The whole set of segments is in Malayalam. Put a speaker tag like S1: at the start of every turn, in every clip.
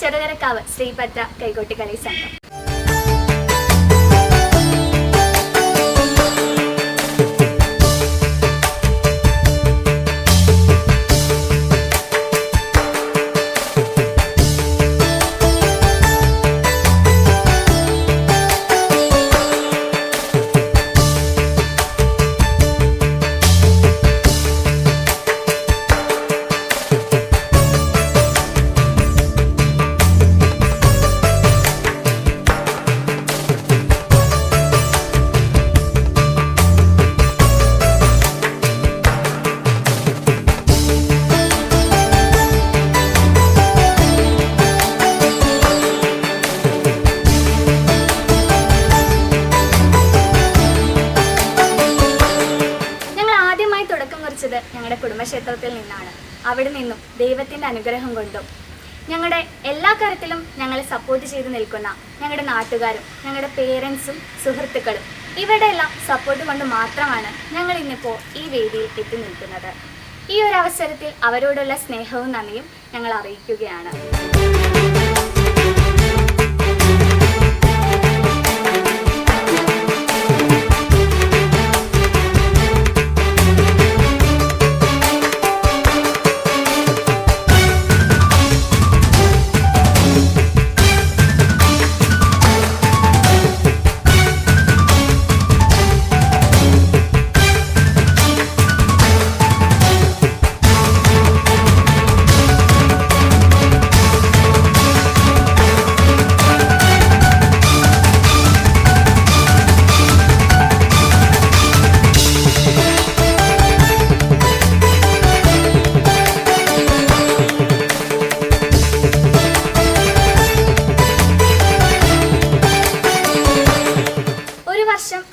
S1: ചെറുകരക്കാവ് ശ്രീഭദ്ര കൈകൊട്ടിക്കളി സംഘം. ഞങ്ങളുടെ കുടുംബക്ഷേത്രത്തിൽ നിന്നാണ്. അവിടെ നിന്നും ദൈവത്തിൻ്റെ അനുഗ്രഹം കൊണ്ടും ഞങ്ങളുടെ എല്ലാ കാര്യത്തിലും ഞങ്ങളെ സപ്പോർട്ട് ചെയ്ത് നിൽക്കുന്ന ഞങ്ങളുടെ നാട്ടുകാരും ഞങ്ങളുടെ പേരൻസും സുഹൃത്തുക്കളും ഇവരുടെ എല്ലാം സപ്പോർട്ട് കൊണ്ട് മാത്രമാണ് ഞങ്ങൾ ഇന്നിപ്പോൾ ഈ വേദിയിൽ എത്തി നിൽക്കുന്നത്. ഈ ഒരു അവസരത്തിൽ അവരോടുള്ള സ്നേഹവും നന്ദിയും ഞങ്ങൾ അറിയിക്കുകയാണ്.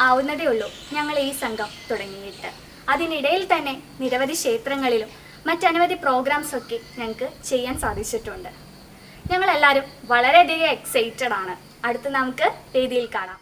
S1: ആവുന്നതേ ഉള്ളൂ ഞങ്ങൾ ഈ സംഘം തുടങ്ങിയിട്ട്. അതിനിടയിൽ തന്നെ നിരവധി ക്ഷേത്രങ്ങളിലും മറ്റനവധി പ്രോഗ്രാംസ് ഒക്കെ ഞങ്ങൾക്ക് ചെയ്യാൻ സാധിച്ചിട്ടുണ്ട്. ഞങ്ങളെല്ലാവരും വളരെയധികം എക്സൈറ്റഡ് ആണ്. അടുത്ത് നമുക്ക് വേദിയിൽ കാണാം.